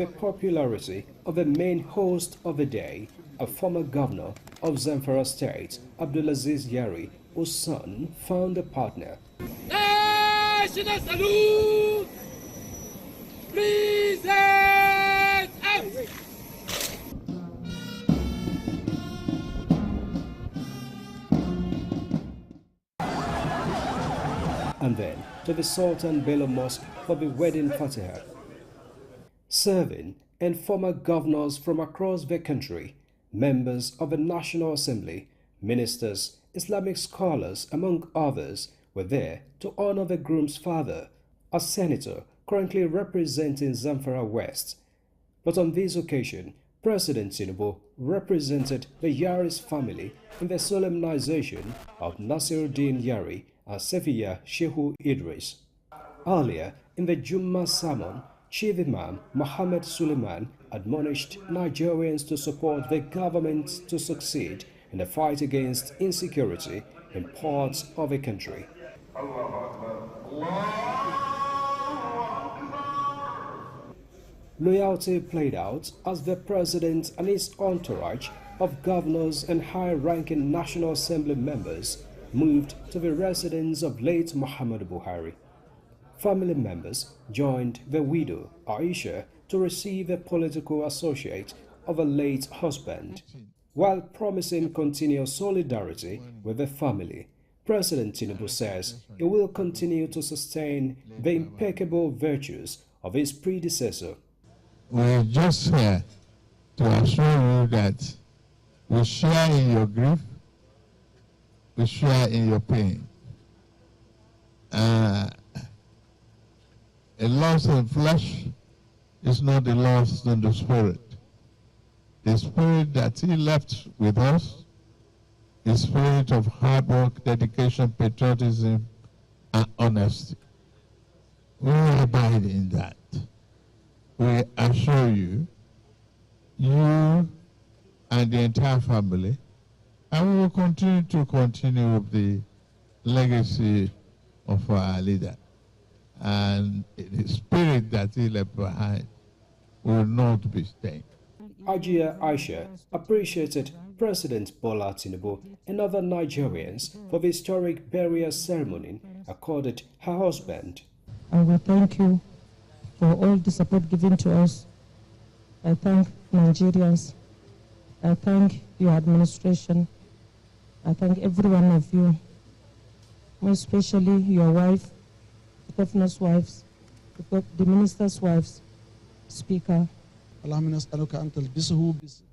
the popularity of the main host of the day, a former governor of Zamfara State, Abdulaziz Yari, whose son found a partner. National salute! Present arms! And then to the Sultan Bello Mosque for the wedding Fatiha. Serving and former governors from across the country, members of the National Assembly, ministers, Islamic scholars, among others, were there to honor the groom's father, a senator currently representing Zamfara West. But on this occasion, President Tinubu represented the Yari's family in the solemnization of Nasiruddin Yari and Sefiya Shehu Idris. Earlier, in the Jummah sermon, Chief Imam Mohammed Suleiman admonished Nigerians to support the government to succeed in the fight against insecurity in parts of the country. Loyalty played out as the president and his entourage of governors and high-ranking National Assembly members moved to the residence of late Muhammadu Buhari. Family members joined the widow, Aisha, to receive a political associate of her late husband. While promising continued solidarity with the family, President Tinubu says he will continue to sustain the impeccable virtues of his predecessor. We're just here to assure you that we share in your grief, we share in your pain. A loss in flesh is not a loss in the spirit. The spirit that he left with us, the spirit of hard work, dedication, patriotism, and honesty. We abide in that. We assure you, you and the entire family, and we will continue with the legacy of our leader. And the spirit that he left behind will not be stained. Ajia Aisha appreciated President Bola Tinubu and other Nigerians for the historic burial ceremony accorded her husband. I will thank you for all the support given to us. I thank Nigerians. I thank your administration. I thank every one of you, most especially your wife, the governor's wives, the minister's wives, Speaker.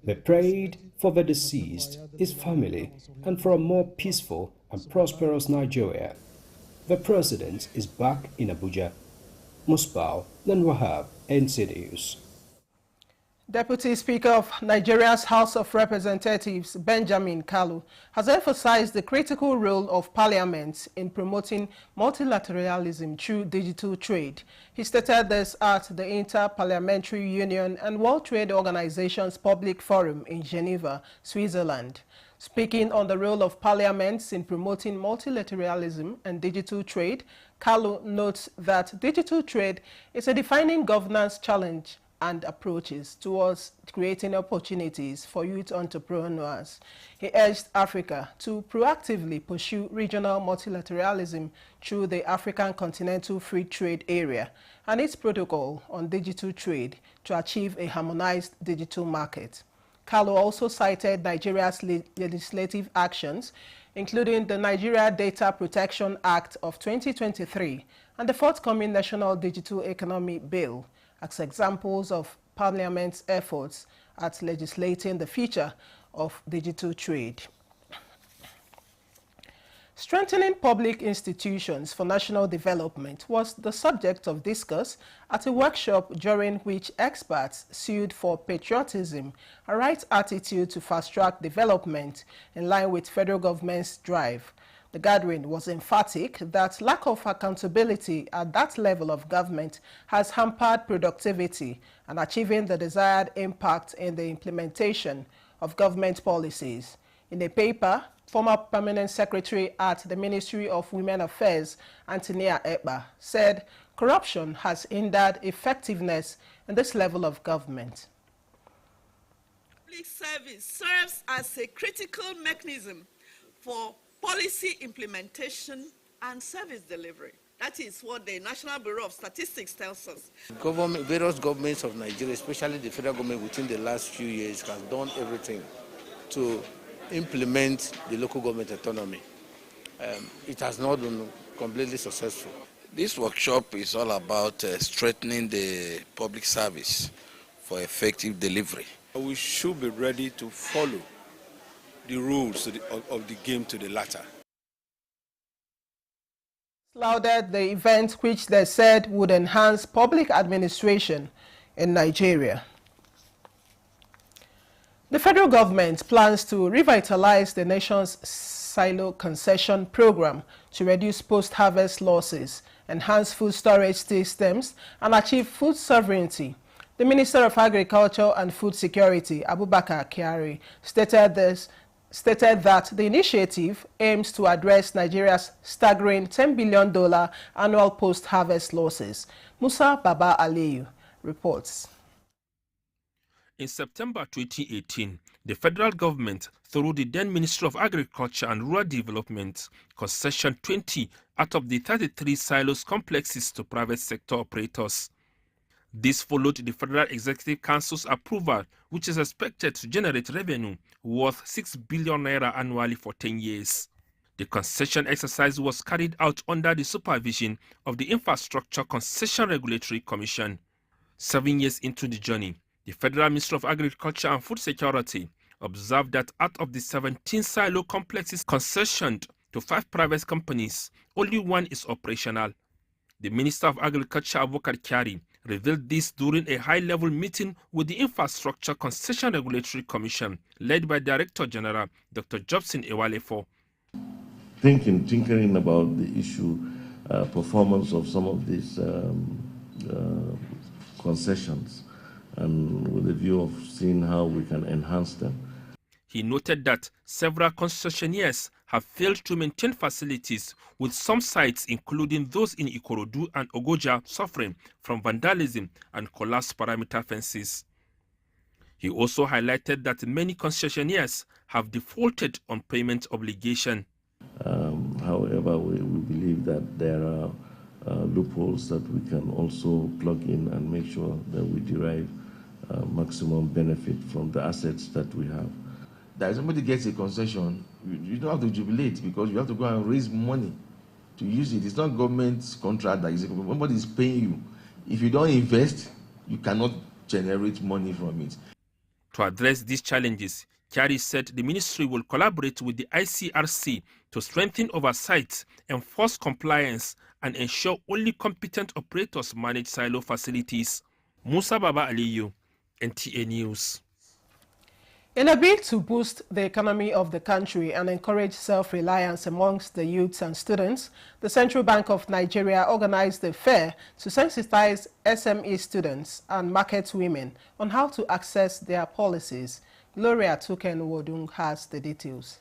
They prayed for the deceased, his family, and for a more peaceful and prosperous Nigeria. The president is back in Abuja. Musbao Nanwahab, NC News. Deputy Speaker of Nigeria's House of Representatives, Benjamin Kalu, has emphasized the critical role of Parliament in promoting multilateralism through digital trade. He stated this at the Inter-Parliamentary Union and World Trade Organization's Public Forum in Geneva, Switzerland. Speaking on the role of parliaments in promoting multilateralism and digital trade, Kalu notes that digital trade is a defining governance challenge and approaches towards creating opportunities for youth entrepreneurs. He urged Africa to proactively pursue regional multilateralism through the African Continental Free Trade Area and its protocol on digital trade to achieve a harmonized digital market. Kalu also cited Nigeria's legislative actions, including the Nigeria Data Protection Act of 2023 and the forthcoming National Digital Economy Bill, as examples of Parliament's efforts at legislating the future of digital trade. Strengthening public institutions for national development was the subject of discourse at a workshop during which experts sued for patriotism, a right attitude to fast-track development in line with federal government's drive. The gathering was emphatic that lack of accountability at that level of government has hampered productivity and achieving the desired impact in the implementation of government policies. In a paper, former Permanent Secretary at the Ministry of Women Affairs, Antonia Ekpa, said corruption has hindered effectiveness in this level of government. Public service serves as a critical mechanism for policy implementation and service delivery. That is what the National Bureau of Statistics tells us. Various governments of Nigeria, especially the federal government within the last few years, has done everything to implement the local government autonomy. It has not been completely successful. This workshop is all about strengthening the public service for effective delivery. We should be ready to follow the rules of the game to the latter. Lauded the event, which they said would enhance public administration in Nigeria. The federal government plans to revitalize the nation's silo concession program to reduce post-harvest losses, enhance food storage systems, and achieve food sovereignty. The Minister of Agriculture and Food Security, Abubakar Kyari, stated that the initiative aims to address Nigeria's staggering $10 billion annual post-harvest losses. Musa Baba Aliyu reports. In September 2018, the federal government, through the then Ministry of Agriculture and Rural Development, concessioned 20 out of the 33 silos complexes to private sector operators. This followed the Federal Executive Council's approval, which is expected to generate revenue worth 6 billion naira annually for 10 years. The concession exercise was carried out under the supervision of the Infrastructure Concession Regulatory Commission. 7 years into the journey, the Federal Ministry of Agriculture and Food Security observed that out of the 17 silo complexes concessioned to 5 private companies, only 1 is operational. The Minister of Agriculture, Abubakar Kyari, revealed this during a high-level meeting with the Infrastructure Concession Regulatory Commission, led by Director General Dr. Jobson Ewalefo. Tinkering about the issue, performance of some of these concessions, and with a view of seeing how we can enhance them. He noted that several concessionaires have failed to maintain facilities, with some sites, including those in Ikorodu and Ogoja, suffering from vandalism and collapsed perimeter fences. He also highlighted that many concessionaires have defaulted on payment obligation. However, we believe that there are loopholes that we can also plug in and make sure that we derive maximum benefit from the assets that we have. That if somebody gets a concession, you don't have to jubilate, because you have to go and raise money to use it. It's not government contract that is, somebody is paying you. If you don't invest, you cannot generate money from it. To address these challenges, Kyari said the ministry will collaborate with the ICRC to strengthen oversight, enforce compliance, and ensure only competent operators manage silo facilities. Musa Baba Aliyu, NTA News. In a bid to boost the economy of the country and encourage self-reliance amongst the youths and students, the Central Bank of Nigeria organized a fair to sensitize SME students and market women on how to access their policies. Gloria Tuken Wodung has the details.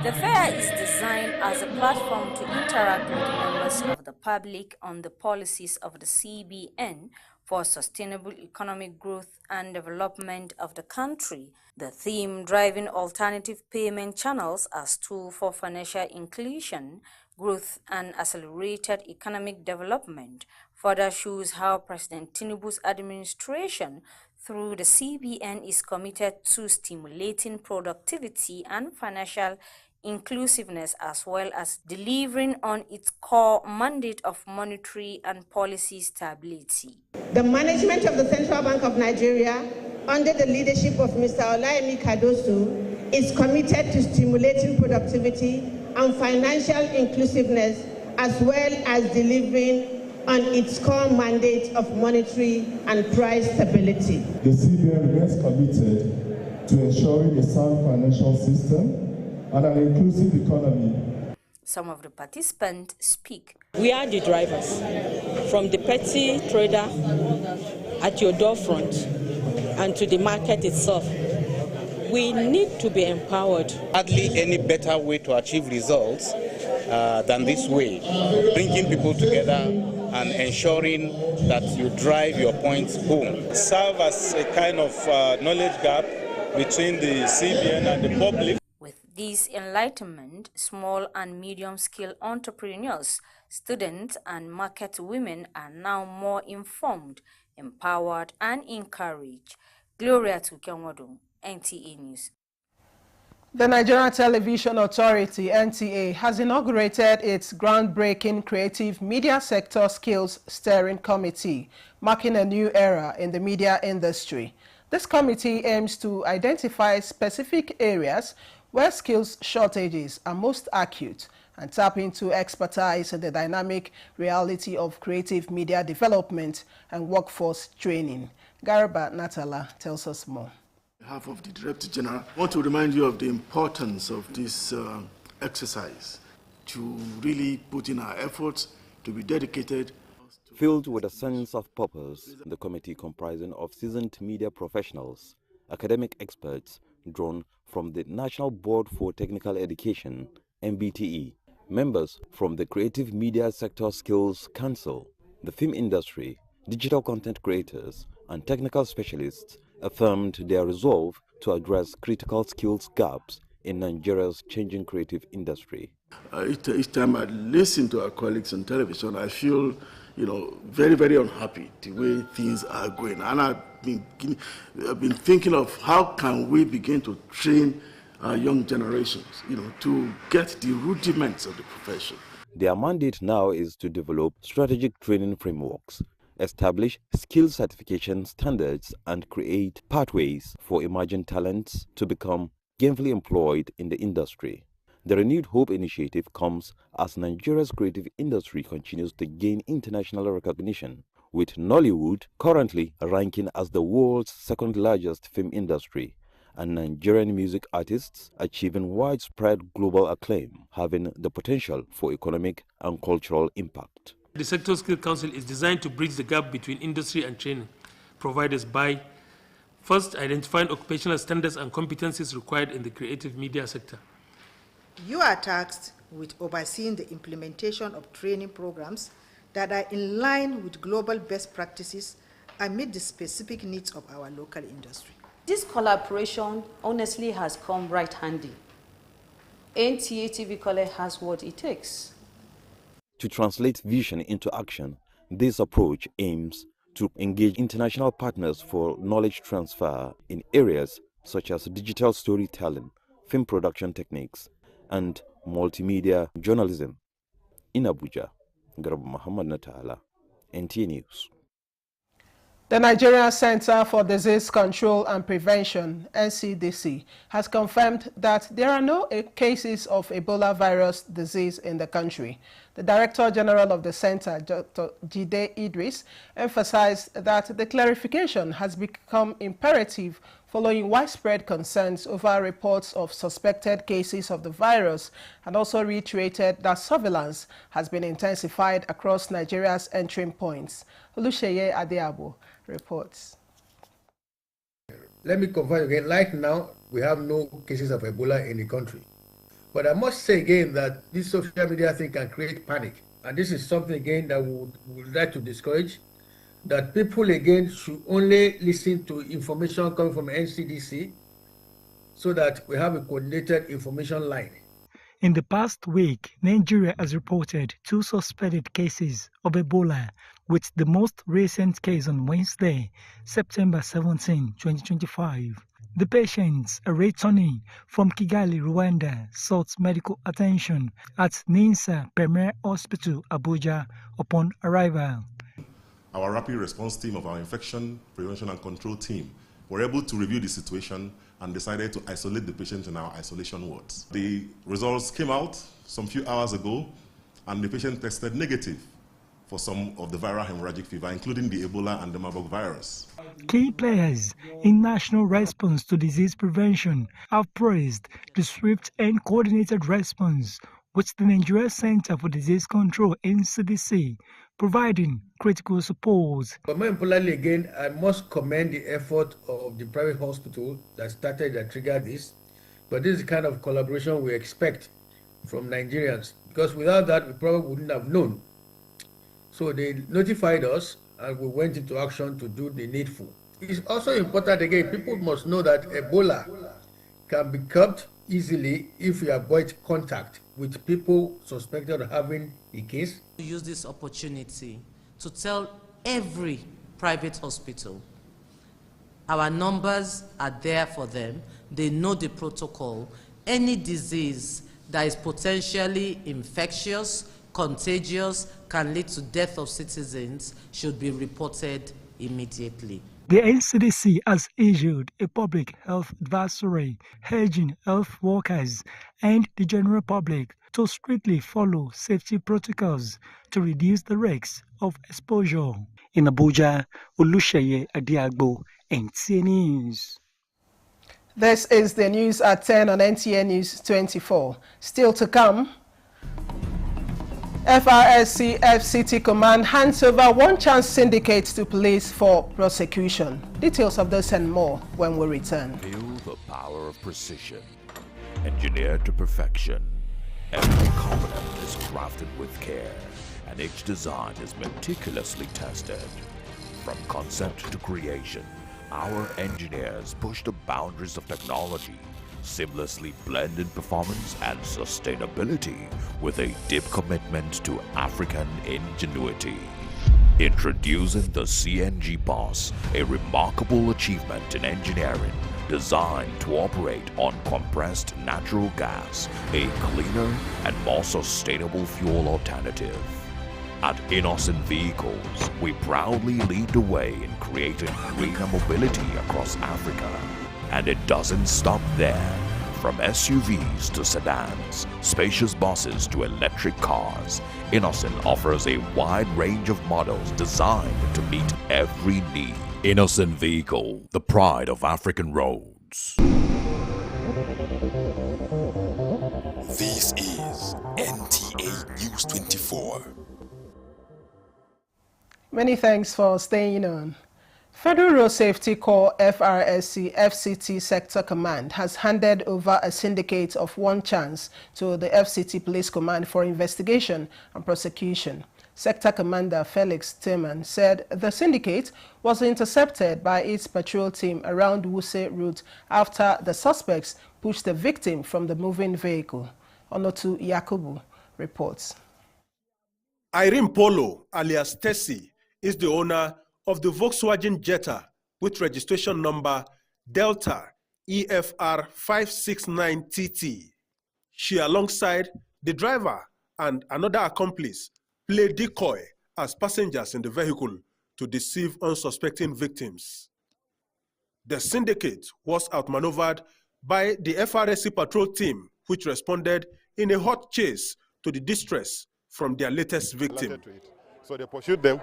The fair is designed as a platform to interact with members of the public on the policies of the CBN for sustainable economic growth and development of the country. The theme, driving alternative payment channels as tool for financial inclusion, growth and accelerated economic development, further shows how President Tinubu's administration through the CBN is committed to stimulating productivity and financial inclusiveness, as well as delivering on its core mandate of monetary and policy stability. The management of the Central Bank of Nigeria, under the leadership of Mr. Olayemi Kadosu, is committed to stimulating productivity and financial inclusiveness, as well as delivering on its core mandate of monetary and price stability. The CBN remains committed to ensuring a sound financial system and an inclusive economy. Some of the participants speak. We are the drivers, from the petty trader at your door front and to the market itself. We need to be empowered. Hardly any better way to achieve results than this way, bringing people together and ensuring that you drive your points home. Serve as a kind of knowledge gap between the CBN and the public. With this enlightenment, small and medium-scale entrepreneurs, students and market women are now more informed, empowered and encouraged. Gloria Tukenwadu, NTA News. The Nigerian Television Authority, NTA, has inaugurated its groundbreaking Creative Media Sector Skills Steering Committee, marking a new era in the media industry. This committee aims to identify specific areas where skills shortages are most acute and tap into expertise in the dynamic reality of creative media development and workforce training. Garba Natala tells us more. On behalf of the Director General, I want to remind you of the importance of this exercise, to really put in our efforts, to be dedicated. Filled with a sense of purpose, the committee, comprising of seasoned media professionals, academic experts drawn from the National Board for Technical Education, NBTE, members from the Creative Media Sector Skills Council, the film industry, digital content creators, and technical specialists, affirmed their resolve to address critical skills gaps in Nigeria's changing creative industry. Each time I listen to our colleagues on television, I feel, very, very unhappy the way things are going. And I've been thinking of how can we begin to train our young generations, to get the rudiments of the profession. Their mandate now is to develop strategic training frameworks, establish skill certification standards, and create pathways for emerging talents to become gainfully employed in the industry. The Renewed Hope initiative comes as Nigeria's creative industry continues to gain international recognition, with Nollywood currently ranking as the world's second largest film industry, and Nigerian music artists achieving widespread global acclaim, having the potential for economic and cultural impact. The Sector Skills Council is designed to bridge the gap between industry and training providers by first identifying occupational standards and competencies required in the creative media sector. You are tasked with overseeing the implementation of training programs that are in line with global best practices and meet the specific needs of our local industry. This collaboration honestly has come right handy. NTA TV College has what it takes. To translate vision into action, this approach aims to engage international partners for knowledge transfer in areas such as digital storytelling, film production techniques, and multimedia journalism. In Abuja, Garba Muhammad Natala, NTA News. The Nigeria Center for Disease Control and Prevention, NCDC, has confirmed that there are no cases of Ebola virus disease in the country. The Director General of the center, Dr. Jide Idris, emphasized that the clarification has become imperative following widespread concerns over reports of suspected cases of the virus, and also reiterated that surveillance has been intensified across Nigeria's entry points. Olusheye Adeabo reports. Let me confirm again, right now we have no cases of Ebola in the country. But I must say again that this social media thing can create panic. And this is something again that we would like to discourage, that people again should only listen to information coming from NCDC so that we have a coordinated information line. In the past week, Nigeria has reported 2 suspected cases of Ebola, with the most recent case on Wednesday, September 17, 2025. The patients returning from Kigali, Rwanda, sought medical attention at Ninsa Premier Hospital, Abuja, upon arrival. Our rapid response team of our infection prevention and control team were able to review the situation and decided to isolate the patients in our isolation wards. The results came out some few hours ago, and the patient tested negative for some of the viral hemorrhagic fever, including the Ebola and the Marburg virus. Key players in national response to disease prevention have praised the swift and coordinated response with the Nigeria Center for Disease Control, NCDC, providing critical support. But more importantly, again, I must commend the effort of the private hospital that started and triggered this. But this is the kind of collaboration we expect from Nigerians, because without that, we probably wouldn't have known. So they notified us and we went into action to do the needful. It's also important, again, people must know that Ebola can be curbed easily if we avoid contact with people suspected of having the case. Use this opportunity to tell every private hospital our numbers are there for them. They know the protocol. Any disease that is potentially infectious, contagious, can lead to death of citizens should be reported immediately. The NCDC has issued a public health advisory urging health workers and the general public to strictly follow safety protocols to reduce the risks of exposure. In Abuja, Olusheye Adiagbo, NTA News. This is the news at 10 on NTA News 24. Still to come, FRSC FCT Command hands over One Chance Syndicate to police for prosecution. Details of this and more when we return. Feel the power of precision, engineered to perfection. Every component is crafted with care, and each design is meticulously tested. From concept to creation, our engineers push the boundaries of technology, seamlessly blending performance and sustainability with a deep commitment to African ingenuity. Introducing the CNG Boss, a remarkable achievement in engineering designed to operate on compressed natural gas, a cleaner and more sustainable fuel alternative. At Innocent Vehicles, we proudly lead the way in creating greener mobility across Africa. And it doesn't stop there. From SUVs to sedans, spacious buses to electric cars, Innocent offers a wide range of models designed to meet every need. Innocent Vehicle, the pride of African roads. This is NTA News 24. Many thanks for staying on. Federal Road Safety Corps FRSC FCT Sector Command has handed over a syndicate of One Chance to the FCT Police Command for investigation and prosecution. Sector Commander Felix Tillman said the syndicate was intercepted by its patrol team around Wuse route after the suspects pushed the victim from the moving vehicle. Onotu Yakubu reports. Irene Polo, alias Tessie, is the owner of the Volkswagen Jetta with registration number Delta EFR 569TT. She, alongside the driver and another accomplice, played decoy as passengers in the vehicle to deceive unsuspecting victims. The syndicate was outmaneuvered by the FRSC patrol team, which responded in a hot chase to the distress from their latest victim. So they pursued them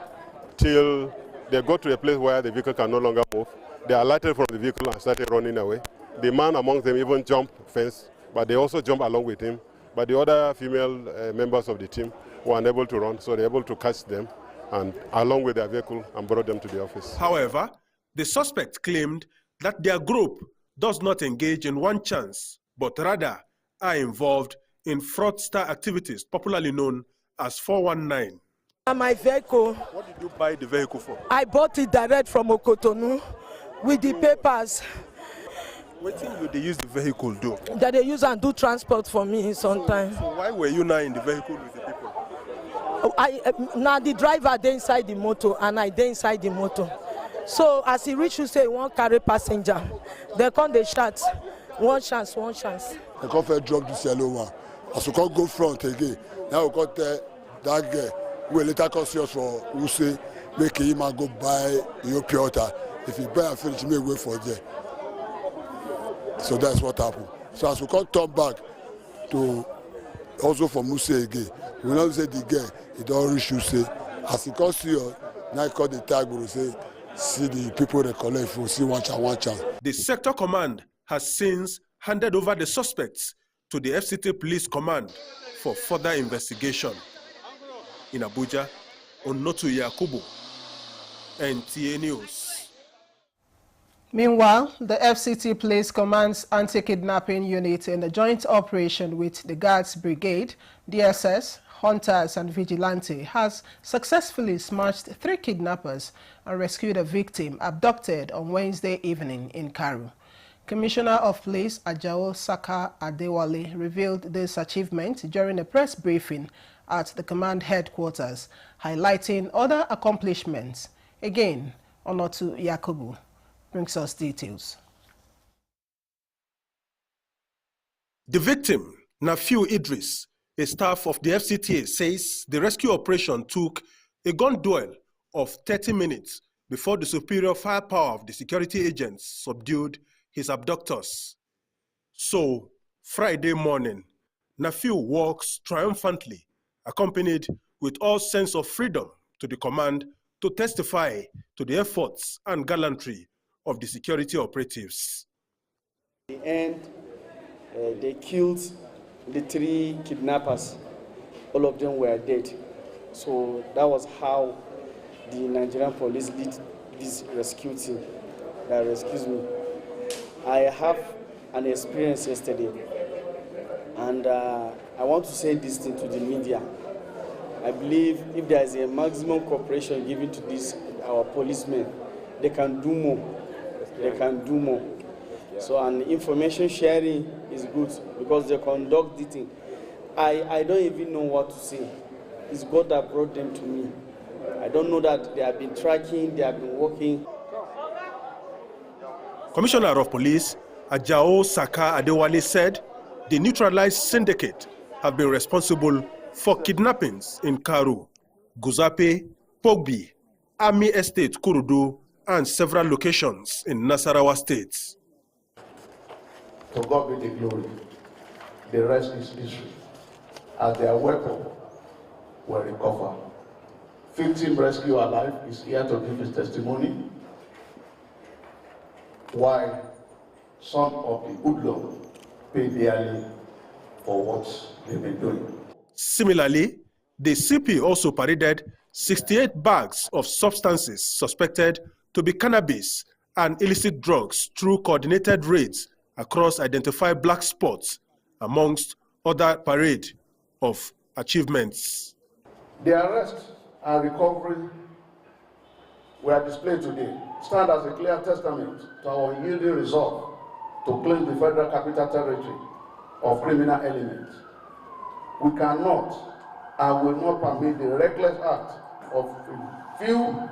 till they got to a place where the vehicle can no longer move. They alighted from the vehicle and started running away. The man among them even jumped fence, but they also jumped along with him. But the other female members of the team were unable to run, so they were able to catch them and along with their vehicle and brought them to the office. However, the suspect claimed that their group does not engage in One Chance, but rather are involved in fraudster activities, popularly known as 419. My vehicle. What did you buy the vehicle for? I bought it direct from Okotonu with the papers. What thing you they use the vehicle do? That they use and do transport for me sometimes. So why were you now in the vehicle with the people? Now the driver they inside the motor and I they inside the motor. So as he reach, you say one carry passenger. They come they shout, one chance, one chance. They come for drop this yellow one. As we can't go front again. Now we got that guy. We later conscious for who say make him go buy your pure water. If he buy and finish, he may wait for there. So that's what happened. So as we can't turn back to also for Muse again, we not say the guy, he don't reach you say. As he comes see us, now he call the tag, we say, see the people they collect for, see one chance. The sector command has since handed over the suspects to the FCT Police Command for further investigation. In Abuja, Onotu Yakubu, NTA News. Meanwhile, the FCT Police Command's anti-kidnapping unit in a joint operation with the Guards Brigade, DSS, Hunters and Vigilante has successfully smashed 3 kidnappers and rescued a victim abducted on Wednesday evening in Karu. Commissioner of Police Ajao Saka Adewale revealed this achievement during a press briefing at the command headquarters, highlighting other accomplishments. Again, Onotu Yakubu brings us details. The victim, Nafiu Idris, a staff of the FCTA, says the rescue operation took a gun duel of 30 minutes before the superior firepower of the security agents subdued his abductors. So, Friday morning, Nafiu walks triumphantly, accompanied with all sense of freedom, to the command to testify to the efforts and gallantry of the security operatives. In the end, they killed the 3 kidnappers. All of them were dead. So that was how the Nigerian police did this rescue team that rescues me. I have an experience yesterday, and I want to say this thing to the media. I believe if there is a maximum cooperation given to these our policemen, they can do more. They can do more. So, and information sharing is good because they conduct the thing. I don't even know what to say. It's God that brought them to me. I don't know that they have been tracking, they have been working. Commissioner of Police Ajao Saka Adewale said the neutralized syndicate have been responsible for kidnappings in Karu, Guzape, Pogbi, Army Estate Kurudu, and several locations in Nasarawa State. To God be the glory. The rest is history. As their weapon were recovered. 15 rescue alive is here to give his testimony. While some of the hoodlums pay dearly for what they've been doing. Similarly, the CP also paraded 68 bags of substances suspected to be cannabis and illicit drugs through coordinated raids across identified black spots, amongst other parade of achievements. The arrest and recovery were displayed today stand as a clear testament to our unyielding resolve to claim the Federal Capital Territory of criminal elements. We cannot and will not permit the reckless act of a few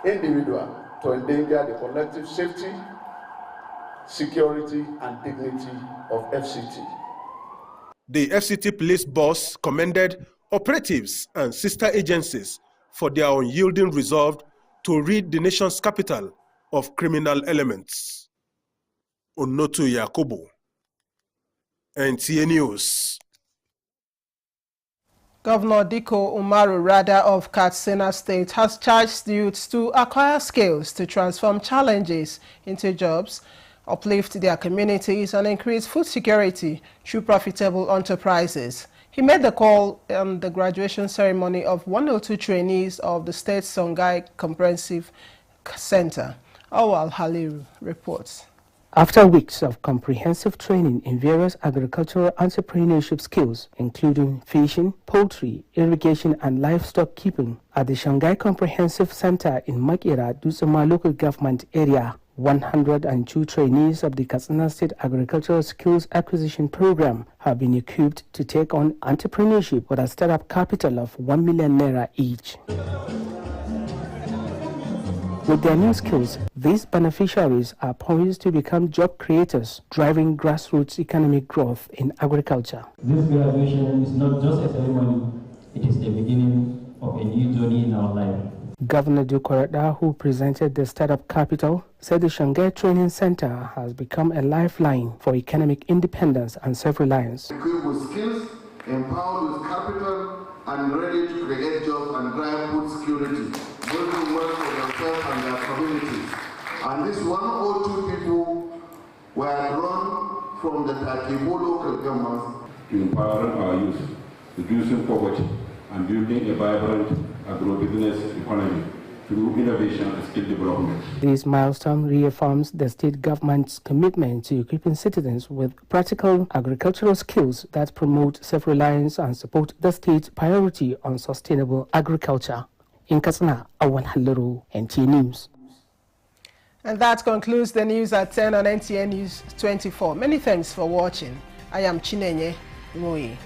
individuals to endanger the collective safety, security, and dignity of FCT. The FCT police boss commended operatives and sister agencies for their unyielding resolve to rid the nation's capital of criminal elements. Onotu Yakubu, NTA News. Governor Diko Umaru Rada of Katsina State has charged youths to acquire skills to transform challenges into jobs, uplift their communities, and increase food security through profitable enterprises. He made the call on the graduation ceremony of 102 trainees of the State Songhai Comprehensive Center. Awal Haliru reports. After weeks of comprehensive training in various agricultural entrepreneurship skills, including fishing, poultry, irrigation, and livestock keeping, at the Songhai Comprehensive Center in Makera, Dusama local government area, 102 trainees of the Katsina State Agricultural Skills Acquisition Program have been equipped to take on entrepreneurship with a startup capital of 1 million naira each. With their new skills, these beneficiaries are poised to become job creators, driving grassroots economic growth in agriculture. This graduation is not just a ceremony, it is the beginning of a new journey in our life. Governor Dukorada, who presented the startup capital, said the Songhai Training Center has become a lifeline for economic independence and self-reliance. Equipped with skills, empowered with capital, and ready to create jobs and drive food security, building wealth for themselves and their communities. And these 102 people were drawn from the Takibo local governments to empower our youth, reducing poverty, and building a vibrant agro-business economy through innovation and skill development. This milestone reaffirms the state government's commitment to equipping citizens with practical agricultural skills that promote self-reliance and support the state's priority on sustainable agriculture. In Katsina, Awan Halluru, NTA News. And that concludes the news at 10 on NTA News 24. Many thanks for watching. I am Chinenye Imoyi.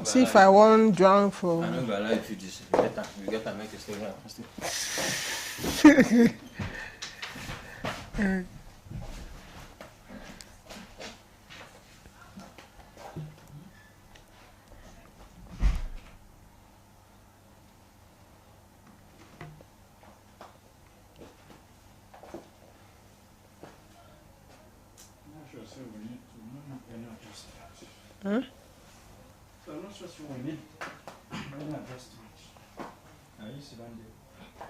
See if I won't drown for. I don't go allow you to this. You get to make a story. Huh? So I'm not sure if we need any adjustment. Are you sit down there?